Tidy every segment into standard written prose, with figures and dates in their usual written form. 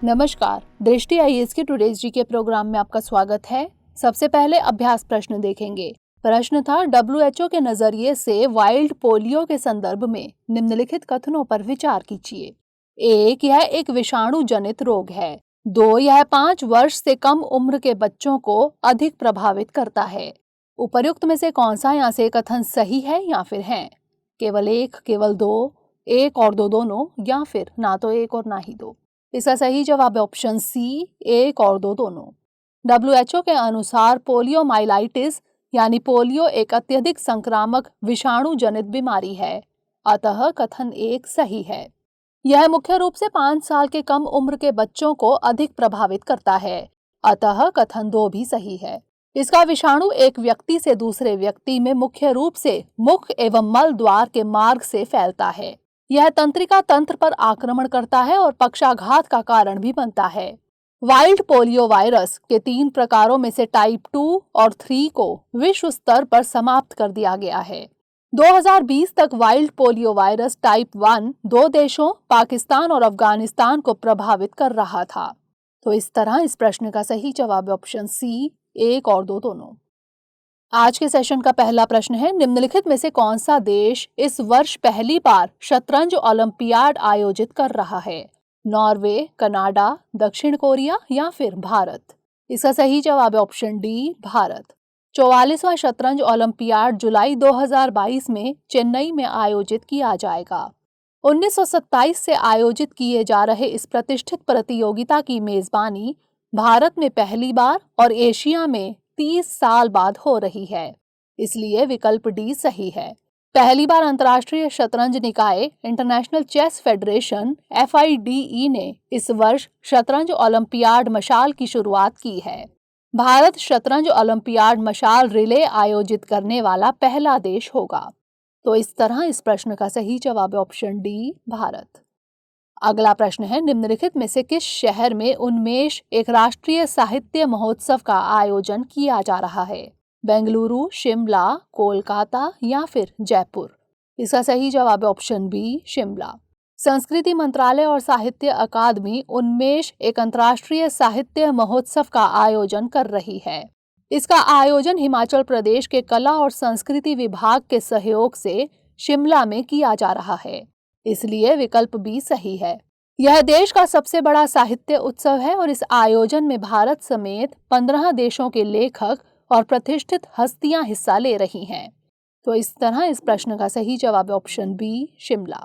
नमस्कार, दृष्टि आईएएस के टुडेज जी के प्रोग्राम में आपका स्वागत है। सबसे पहले अभ्यास प्रश्न देखेंगे। प्रश्न था WHO के नजरिए से वाइल्ड पोलियो के संदर्भ में निम्नलिखित कथनों पर विचार कीजिए। 1. यह एक विषाणु जनित रोग है। 2. यह 5 वर्ष से कम उम्र के बच्चों को अधिक प्रभावित करता है। उपर्युक्त में से कौन सा यहाँ से कथन सही है या फिर है? केवल 1, केवल 2, 1 और 2 दोनों, या फिर ना तो 1 और ना ही 2। इसका सही जवाब है ऑप्शन सी, 1 और 2 दोनों। WHO के अनुसार पोलियोमाइलाइटिस यानी पोलियो एक अत्यधिक संक्रामक विषाणु जनित बीमारी है, अतः कथन 1 सही है। यह मुख्य रूप से 5 साल के कम उम्र के बच्चों को अधिक प्रभावित करता है, अतः कथन 2 भी सही है। इसका विषाणु एक व्यक्ति से दूसरे व्यक्ति में मुख्य रूप से मुख एवं मल द्वार के मार्ग से फैलता है। यह तंत्रिका तंत्र पर आक्रमण करता है और पक्षाघात का कारण भी बनता है। वाइल्ड पोलियो वायरस के 3 प्रकारों में से टाइप 2 और 3 को विश्व स्तर पर समाप्त कर दिया गया है। 2020 तक वाइल्ड पोलियो वायरस टाइप 1 2 देशों पाकिस्तान और अफगानिस्तान को प्रभावित कर रहा था। तो इस तरह इस प्रश्न का सही जवाब ऑप्शन सी, 1 और 2 दोनों। आज के सेशन का पहला प्रश्न है, निम्नलिखित में से कौन सा देश इस वर्ष पहली बार शतरंज ओलंपियाड आयोजित कर रहा है? नॉर्वे, कनाडा, दक्षिण कोरिया या फिर भारत? इसका सही जवाब है ऑप्शन डी, भारत। 44वां शतरंज ओलंपियाड जुलाई 2022 में चेन्नई में आयोजित किया जाएगा। 1927 से आयोजित किए जा रहे इस प्रतिष्ठित प्रतियोगिता की मेजबानी भारत में पहली बार और एशिया में 30 साल बाद हो रही है, इसलिए विकल्प डी सही है। पहली बार अंतर्राष्ट्रीय शतरंज निकाय इंटरनेशनल चेस फेडरेशन FIDE ने इस वर्ष शतरंज ओलंपियाड मशाल की शुरुआत की है। भारत शतरंज ओलंपियाड मशाल रिले आयोजित करने वाला पहला देश होगा। तो इस तरह इस प्रश्न का सही जवाब है ऑप्शन डी, भारत। अगला प्रश्न है, निम्नलिखित में से किस शहर में उन्मेष एक राष्ट्रीय साहित्य महोत्सव का आयोजन किया जा रहा है? बेंगलुरु, शिमला, कोलकाता या फिर जयपुर? इसका सही जवाब है ऑप्शन बी, शिमला। संस्कृति मंत्रालय और साहित्य अकादमी उन्मेष एक अंतर्राष्ट्रीय साहित्य महोत्सव का आयोजन कर रही है। इसका आयोजन हिमाचल प्रदेश के कला और संस्कृति विभाग के सहयोग से शिमला में किया जा रहा है, इसलिए विकल्प बी सही है। यह देश का सबसे बड़ा साहित्य उत्सव है और इस आयोजन में भारत समेत 15 देशों के लेखक और प्रतिष्ठित हस्तियां हिस्सा ले रही हैं। तो इस तरह इस प्रश्न का सही जवाब है ऑप्शन बी, शिमला।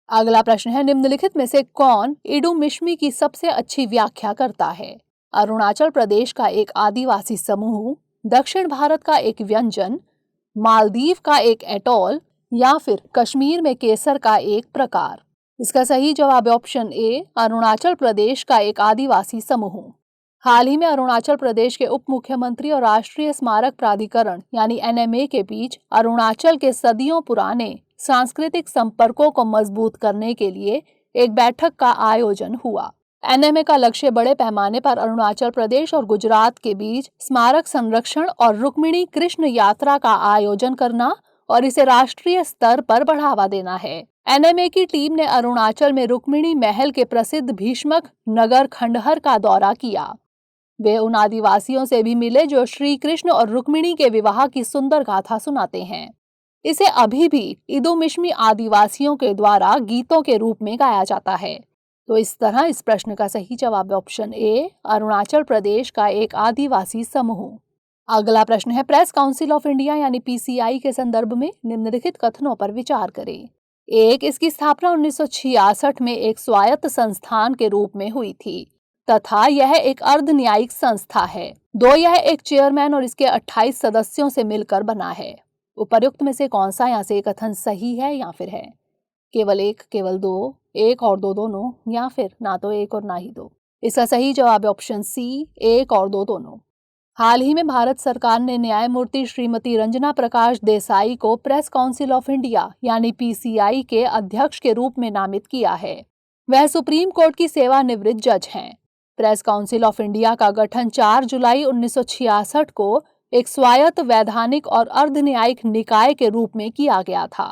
अगला प्रश्न है, निम्नलिखित में से कौन इडुमिश्मी की सबसे अच्छी व्याख्या करता है? अरुणाचल प्रदेश का एक आदिवासी समूह, दक्षिण भारत का एक व्यंजन, मालदीव का एक एटॉल या फिर कश्मीर में केसर का एक प्रकार? इसका सही जवाब है ऑप्शन ए, अरुणाचल प्रदेश का एक आदिवासी समूह। हाल ही में अरुणाचल प्रदेश के उप मुख्यमंत्री और राष्ट्रीय स्मारक प्राधिकरण यानी NMA के बीच अरुणाचल के सदियों पुराने सांस्कृतिक संपर्कों को मजबूत करने के लिए एक बैठक का आयोजन हुआ। NMA का लक्ष्य बड़े पैमाने पर अरुणाचल प्रदेश और गुजरात के बीच स्मारक संरक्षण और रुक्मिणी कृष्ण यात्रा का आयोजन करना और इसे राष्ट्रीय स्तर पर बढ़ावा देना है। NMA की टीम ने अरुणाचल में रुक्मिणी महल के प्रसिद्ध भीष्मक नगर खंडहर का दौरा किया। वे उन आदिवासियों से भी मिले जो श्री कृष्ण और रुक्मिणी के विवाह की सुंदर गाथा सुनाते हैं। इसे अभी भी इडुमिश्मी आदिवासियों के द्वारा गीतों के रूप में गाया जाता है। तो इस तरह इस प्रश्न का सही जवाब है ऑप्शन ए, अरुणाचल प्रदेश का एक आदिवासी समूह। अगला प्रश्न है, प्रेस काउंसिल ऑफ इंडिया यानी PCI के संदर्भ में निम्नलिखित कथनों पर विचार करें। 1. इसकी स्थापना 1966 में एक स्वायत्त संस्थान के रूप में हुई थी तथा यह एक अर्ध न्यायिक संस्था है। 2. यह एक चेयरमैन और इसके 28 सदस्यों से मिलकर बना है। उपर्युक्त में से कौन सा यहाँ से कथन सही है या फिर है? केवल 1, केवल 2, 1 और 2 दोनों या फिर ना तो 1 और ना ही 2? इसका सही जवाब है ऑप्शन सी, 1 और 2 दोनों। हाल ही में भारत सरकार ने न्यायमूर्ति श्रीमती रंजना प्रकाश देसाई को प्रेस काउंसिल ऑफ इंडिया यानी PCI के अध्यक्ष के रूप में नामित किया है। वह सुप्रीम कोर्ट की सेवानिवृत्त जज हैं। प्रेस काउंसिल ऑफ इंडिया का गठन 4 जुलाई 1966 को एक स्वायत्त वैधानिक और अर्ध न्यायिक निकाय के रूप में किया गया था।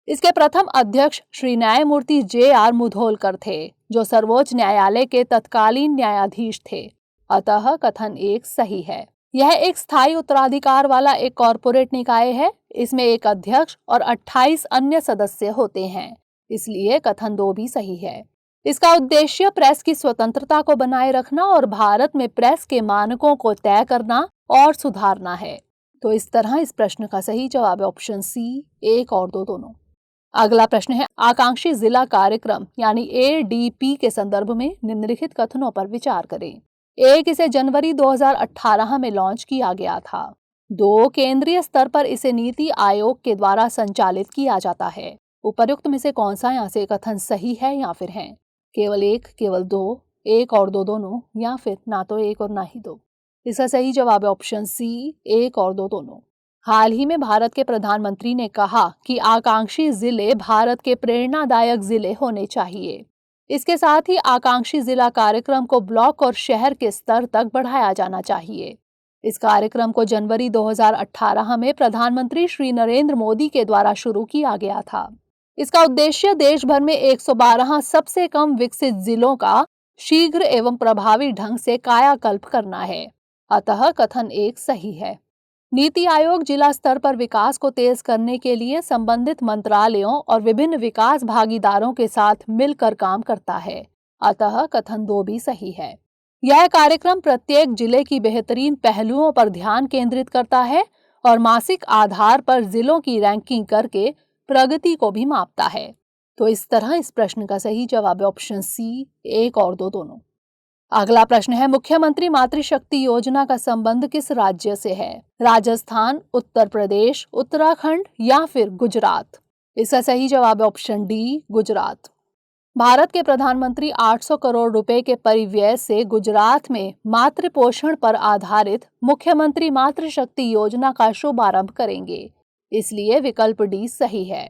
इसके प्रथम अध्यक्ष श्री न्यायमूर्ति JR मुधोलकर थे, जो सर्वोच्च न्यायालय के तत्कालीन न्यायाधीश थे। अतः कथन 1 सही है। यह एक स्थायी उत्तराधिकार वाला एक कॉरपोरेट निकाय है। इसमें एक अध्यक्ष और 28 अन्य सदस्य होते हैं, इसलिए कथन 2 भी सही है। इसका उद्देश्य प्रेस की स्वतंत्रता को बनाए रखना और भारत में प्रेस के मानकों को तय करना और सुधारना है। तो इस तरह इस प्रश्न का सही जवाब है ऑप्शन सी, 1 और 2 दोनों। अगला प्रश्न है, आकांक्षी जिला कार्यक्रम यानी ADP के संदर्भ में निम्नलिखित कथनों पर विचार करें। 1, इसे जनवरी 2018 में लॉन्च किया गया था। 2, केंद्रीय स्तर पर इसे नीति आयोग के द्वारा संचालित किया जाता है। उपर्युक्त में से कौन सा यहाँ से कथन सही है या फिर है? केवल 1, केवल 2, 1 और 2 दोनों, या फिर ना तो 1 और ना ही 2? इसका सही जवाब है ऑप्शन सी, 1 और 2 दोनों। हाल ही में भारत के प्रधानमंत्री ने कहा कि आकांक्षी जिले भारत के प्रेरणादायक जिले होने चाहिए। इसके साथ ही आकांक्षी जिला कार्यक्रम को ब्लॉक और शहर के स्तर तक बढ़ाया जाना चाहिए। इस कार्यक्रम को जनवरी 2018 में प्रधानमंत्री श्री नरेंद्र मोदी के द्वारा शुरू किया गया था। इसका उद्देश्य देश भर में 112 सबसे कम विकसित जिलों का शीघ्र एवं प्रभावी ढंग से कायाकल्प करना है। अतः कथन 1 सही है। नीति आयोग जिला स्तर पर विकास को तेज करने के लिए संबंधित मंत्रालयों और विभिन्न विकास भागीदारों के साथ मिलकर काम करता है। अतः कथन 2 भी सही है। यह कार्यक्रम प्रत्येक जिले की बेहतरीन पहलुओं पर ध्यान केंद्रित करता है और मासिक आधार पर जिलों की रैंकिंग करके प्रगति को भी मापता है। तो इस तरह इस प्रश्न का सही जवाब है ऑप्शन सी, 1 और 2 दोनों। अगला प्रश्न है, मुख्यमंत्री मातृशक्ति योजना का संबंध किस राज्य से है? राजस्थान, उत्तर प्रदेश, उत्तराखंड या फिर गुजरात? इसका सही जवाब है ऑप्शन डी, गुजरात। भारत के प्रधानमंत्री 800 करोड़ रुपए के परिव्यय से गुजरात में मातृ पोषण पर आधारित मुख्यमंत्री मातृशक्ति योजना का शुभारंभ करेंगे, इसलिए विकल्प डी सही है।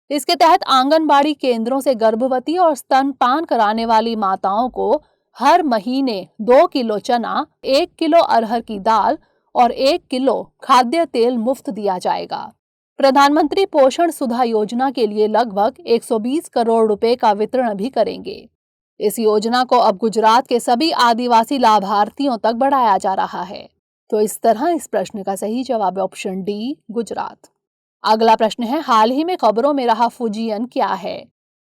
इसके तहत आंगनबाड़ी केंद्रों से गर्भवती और स्तनपान कराने वाली माताओं को हर महीने 2 किलो चना, 1 किलो अरहर की दाल और 1 किलो खाद्य तेल मुफ्त दिया जाएगा। प्रधानमंत्री पोषण सुधा योजना के लिए लगभग 120 करोड़ रुपए का वितरण भी करेंगे। इस योजना को अब गुजरात के सभी आदिवासी लाभार्थियों तक बढ़ाया जा रहा है। तो इस तरह इस प्रश्न का सही जवाब है ऑप्शन डी, गुजरात। अगला प्रश्न है, हाल ही में खबरों में रहा फुजियन क्या है?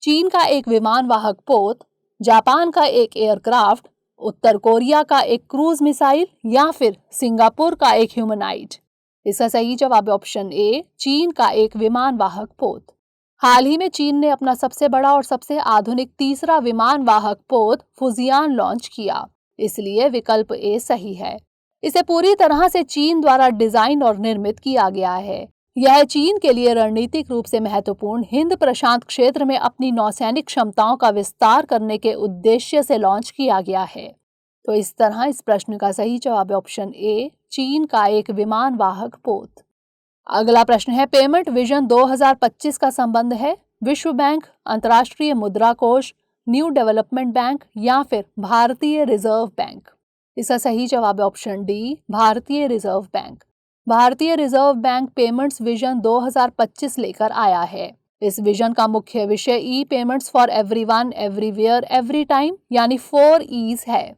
चीन का एक विमान वाहक पोत, जापान का एक एयरक्राफ्ट, उत्तर कोरिया का एक क्रूज मिसाइल या फिर सिंगापुर का एक ह्यूमनाइड? इसका सही जवाब है ऑप्शन ए, चीन का एक विमान वाहक पोत। हाल ही में चीन ने अपना सबसे बड़ा और सबसे आधुनिक तीसरा विमान वाहक पोत फुजियान लॉन्च किया, इसलिए विकल्प ए सही है। इसे पूरी तरह से चीन द्वारा डिजाइन और निर्मित किया गया है। यह चीन के लिए रणनीतिक रूप से महत्वपूर्ण हिंद प्रशांत क्षेत्र में अपनी नौसैनिक क्षमताओं का विस्तार करने के उद्देश्य से लॉन्च किया गया है। तो इस तरह इस प्रश्न का सही जवाब है ऑप्शन ए, चीन का एक विमान वाहक पोत। अगला प्रश्न है, पेमेंट विजन 2025 का संबंध है विश्व बैंक, अंतर्राष्ट्रीय मुद्रा कोष, न्यू डेवलपमेंट बैंक या फिर भारतीय रिजर्व बैंक? इसका सही जवाब है ऑप्शन डी, भारतीय रिजर्व बैंक। भारतीय रिजर्व बैंक पेमेंट्स विजन 2025 लेकर आया है। इस विजन का मुख्य विषय e payments for everyone, everywhere, every time यानी 4 E's है।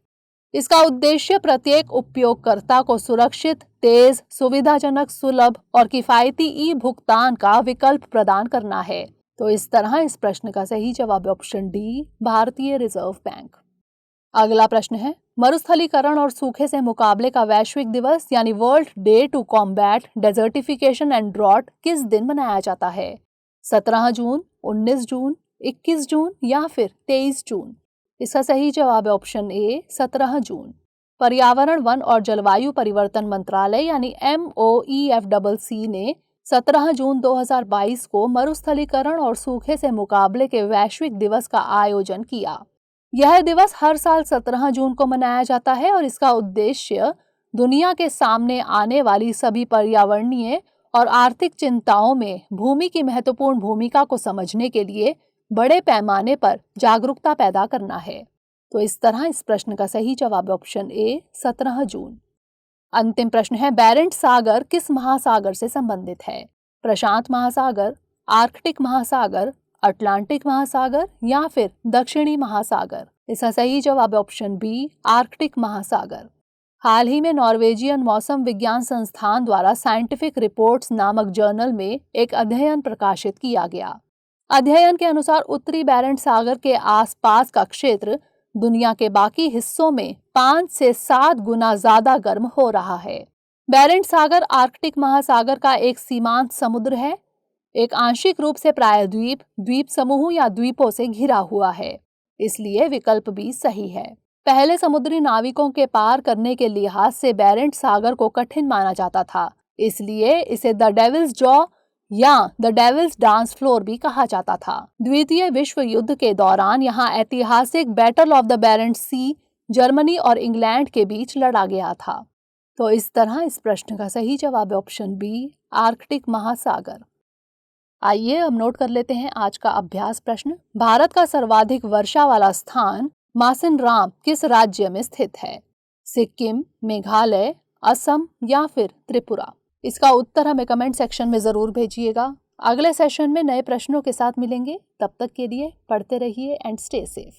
इसका उद्देश्य प्रत्येक उपयोगकर्ता को सुरक्षित, तेज, सुविधाजनक, सुलभ और किफायती ई भुगतान का विकल्प प्रदान करना है। तो इस तरह इस प्रश्न का सही जवाब है ऑप्शन डी, भारतीय रिजर्व बैंक। अगला प्रश्न है, मरुस्थलीकरण और सूखे से मुकाबले का वैश्विक दिवस यानी world day to combat desertification and drought किस दिन मनाया जाता है? 17 जून, 19 जून, 21 जून या फिर 23 जून? इसका सही जवाब है ऑप्शन ए, 17 जून। पर्यावरण, वन और जलवायु परिवर्तन मंत्रालय यानी MOEFCC ने 17 जून 2022 को मरुस्थलीकरण और सूखे से मुकाबले के वैश्विक दिवस का आयोजन किया। यह दिवस हर साल 17 जून को मनाया जाता है और इसका उद्देश्य दुनिया के सामने आने वाली सभी पर्यावरणीय और आर्थिक चिंताओं में भूमि की महत्वपूर्ण भूमिका को समझने के लिए बड़े पैमाने पर जागरूकता पैदा करना है। तो इस तरह इस प्रश्न का सही जवाब है ऑप्शन ए, 17 जून। अंतिम प्रश्न है, बैरेंट सागर किस महासागर से संबंधित है? प्रशांत महासागर, आर्कटिक महासागर, अटलांटिक महासागर या फिर दक्षिणी महासागर? इसका सही जवाब है ऑप्शन बी, आर्कटिक महासागर। हाल ही में नॉर्वेजियन मौसम विज्ञान संस्थान द्वारा साइंटिफिक रिपोर्ट्स नामक जर्नल में एक अध्ययन प्रकाशित किया गया। अध्ययन के अनुसार उत्तरी बैरेंट सागर के आसपास का क्षेत्र दुनिया के बाकी हिस्सों में 5 से 7 गुना ज्यादा गर्म हो रहा है। बैरेंट सागर आर्कटिक महासागर का एक सीमांत समुद्र है। एक आंशिक रूप से प्रायद्वीप, द्वीप समूह या द्वीपों से घिरा हुआ है, इसलिए विकल्प बी सही है। पहले समुद्री नाविकों के पार करने के लिहाज से बैरेंट सागर को कठिन माना जाता था, इसलिए इसे द डेविल्स जॉ या द डेविल्स डांस फ्लोर भी कहा जाता था। द्वितीय विश्व युद्ध के दौरान यहाँ ऐतिहासिक battle of the Barents sea Germany और इंग्लैंड के बीच लड़ा गया था। तो इस तरह इस प्रश्न का सही जवाब है ऑप्शन बी, आर्कटिक महासागर। आइए अब नोट कर लेते हैं आज का अभ्यास प्रश्न। भारत का सर्वाधिक वर्षा वाला स्थान मासिनराम किस राज्य में स्थित है? सिक्किम, मेघालय, असम या फिर त्रिपुरा? इसका उत्तर हमें कमेंट सेक्शन में जरूर भेजिएगा। अगले सेशन में नए प्रश्नों के साथ मिलेंगे। तब तक के लिए पढ़ते रहिए एंड स्टे सेफ।